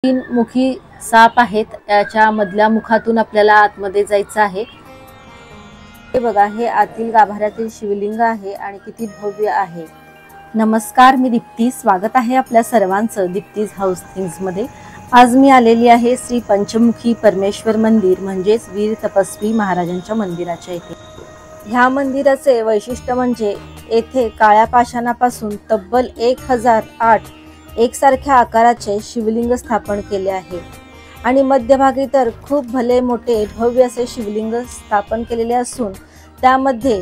तीन मुखी साप आहेत। याच्या मधल्या मुखातून आपल्याला आतमध्ये जायचं आहे। हे बघा, हे आतील गाभाऱ्यातील शिवलिंग आहे आणि किती भव्य आहे। नमस्कार, मी दीप्ती। स्वागत आहे आपल्या सर्वांचं दीप्तीज हाऊस थिंग्स मध्ये। आज मी आलेली आहे श्री पंचमुखी परमेश्वर मंदिर म्हणजेच वीर तपस्वी महाराजांच्या मंदिराच्या इथे। ह्या मंदिराचे वैशिष्ट्य म्हणजे येथे काळ्या पाषाणापासून तब्बल 1008 एकसारख्या आकाराचे शिवलिंग स्थापन केले आहे आणि मध्यभागी तर खूप भले मोठे भव्य असे शिवलिंग स्थापन केलेले असून त्यामध्ये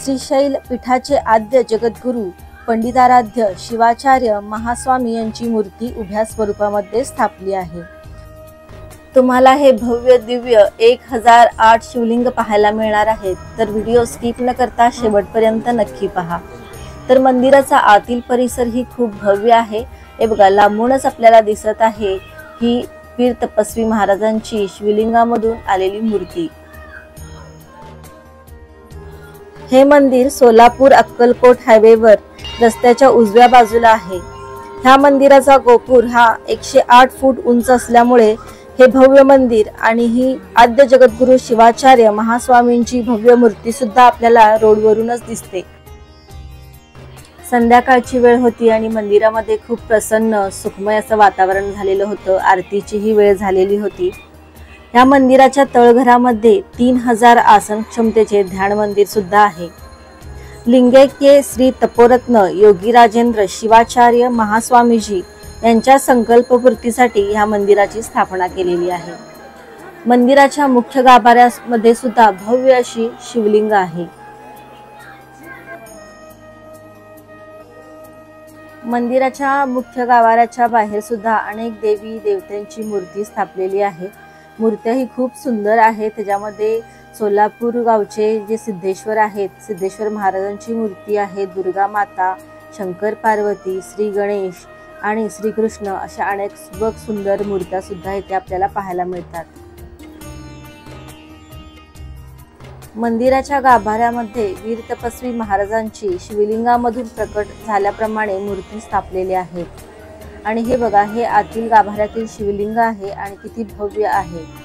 श्रीशैल पीठाचे आद्य जगद्गुरू पंडिताराध्य शिवाचार्य महास्वामी यांची मूर्ती उभ्या स्वरूपामध्ये स्थापली आहे। तुम्हाला हे भव्य दिव्य 1008 शिवलिंग पाहायला मिळणार आहेत, तर व्हिडिओ स्किप न करता शेवटपर्यंत नक्की पहा। तर मंदिराचा आतील परिसर ही खूप भव्य आहे। हे बघा, लांबूनच आपल्याला दिसत आहे ही वीर तपस्वी महाराजांची शिवलिंगामधून आलेली मूर्ती। हे मंदिर सोलापूर अक्कलकोट हायवेवर रस्त्याच्या उजव्या बाजूला आहे। ह्या मंदिराचा गोपुर हा 108 फूट उंच असल्यामुळे हे भव्य मंदिर आणि ही आद्य जगद्गुरू शिवाचार्य महास्वामींची भव्य मूर्ती सुद्धा आपल्याला रोडवरूनच दिसते। संध्याकाळची वेळ होती आणि मंदिरामध्ये खूप प्रसन्न सुखमय असं वातावरण झालेलं होतं। आरतीची ही वेळ झालेली होती। या मंदिराच्या तळघरामध्ये 3000 आसन क्षमतेचे ध्यान मंदिर सुद्धा आहे। लिंगैक्य श्री तपोरत्न योगी राजेंद्र शिवाचार्य महास्वामीजी यांच्या संकल्पपूर्तीसाठी ह्या मंदिराची स्थापना केलेली आहे। मंदिराच्या मुख्य गाभाऱ्यामध्ये सुद्धा भव्य अशी शिवलिंग आहे। मंदिराच्या मुख्य गाभाऱ्याच्या बाहेर सुद्धा अनेक देवी देवतांची मूर्ती स्थापलेली आहे। मूर्त्या ही खूप सुंदर आहेत। त्याच्यामध्ये सोलापूर गावचे जे सिद्धेश्वर आहेत, सिद्धेश्वर महाराजांची मूर्ती आहे, दुर्गा माता, शंकर पार्वती, श्री गणेश आणि श्रीकृष्ण अशा अनेक सुंदर मूर्त्या सुद्धा इथे आपल्याला पाहायला मिळतात। मंदिराच्या गाभाऱ्यामध्ये वीर तपस्वी महाराजांची शिवलिंगामधून प्रकट झाल्याप्रमाणे मूर्ती स्थापलेली आहे। आणि हे बघा, हे आतील गाभाऱ्यातील शिवलिंग आहे आणि किती भव्य आहे।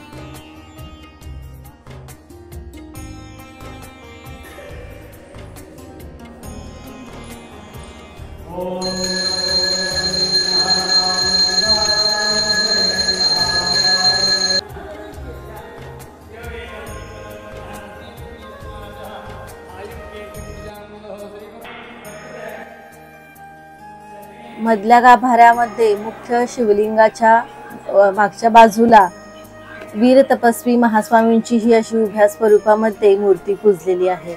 मधल्या गाभाऱ्यामध्ये मुख्य शिवलिंगाच्या मागच्या बाजूला वीर तपस्वी महास्वामींची ही अशी उभ्या स्वरूपामध्ये मूर्ती पूजलेली आहे।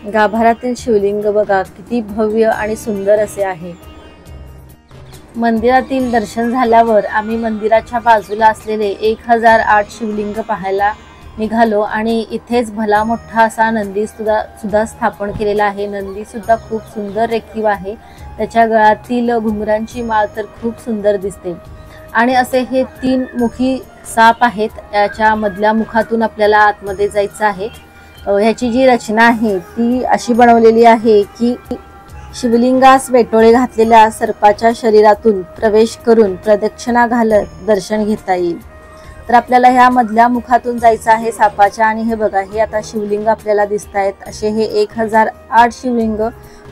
गाभाऱ्यातील शिवलिंग बघा किती भव्य आणि सुंदर असे आहे। मंदिरातील दर्शन झाल्यावर आम्ही मंदिराच्या बाजूला असलेले 1008 शिवलिंग पाहायला निघालो आणि इथेच भला मोठा असा नंदी सुद्धा स्थापन केलेला आहे। नंदी सुद्धा खूप सुंदर रेखीव आहे। त्याच्या गळ्यातील घुंगरांची माळ तर खूप सुंदर दिसते। आणि असे हे 3 मुखी साप आहेत। याच्या मधल्या मुखातून आपल्याला आतमध्ये जायचं आहे। ह्याची जी रचना आहे ती अशी बनवलेली आहे की शिवलिंगास वेटोळे घातलेल्या सर्पाच्या शरीरातून प्रवेश करून प्रदक्षिणा घालत दर्शन घेता येईल। तर आपल्याला ह्या मधल्या मुखातून जायचं आहे सापाच्या। आणि हे बघा, हे आता शिवलिंग आपल्याला दिसत आहेत। असे हे 1008 शिवलिंग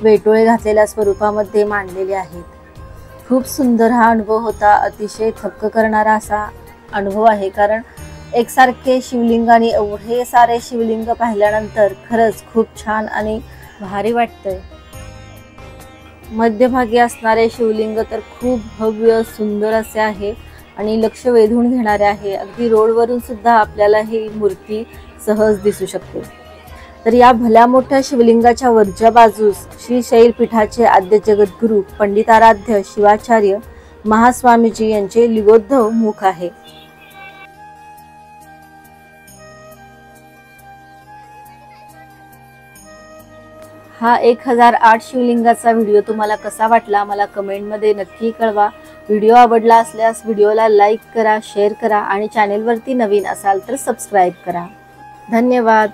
वेटोळे घातलेल्या स्वरूपामध्ये मांडलेले आहेत। खूप सुंदर हा अनुभव होता। अतिशय थक्क करणारा असा अनुभव आहे, कारण एकसारखे शिवलिंग आणि एवढे सारे शिवलिंग पाहिल्यानंतर खरंच खूप छान आणि भारी वाटतंय। मध्यभागी असणारे शिवलिंग तर खूप भव्य सुंदर असे आहे आणि लक्ष वेधून घेणारे आहे। अगदी रोडवरून सुद्धा आपल्याला ही मूर्ती सहज दिसू शकते। तर या भल्या मोठ्या शिवलिंगाच्या वरच्या बाजूस श्री शैल पीठाचे आद्य जगद्गुरू पंडिताराध्य शिवाचार्य महास्वामीजी यांचे लिंगोद्भव मुख आहे। हा 1008 शिवलिंगाचा व्हिडिओ तुम्हाला कसा वाटला मला कमेंटमध्ये नक्की कळवा। व्हिडिओ आवडला असल्यास व्हिडिओला लाईक करा, शेअर करा आणि चॅनेलवरती नवीन असाल तर सबस्क्राईब करा। धन्यवाद।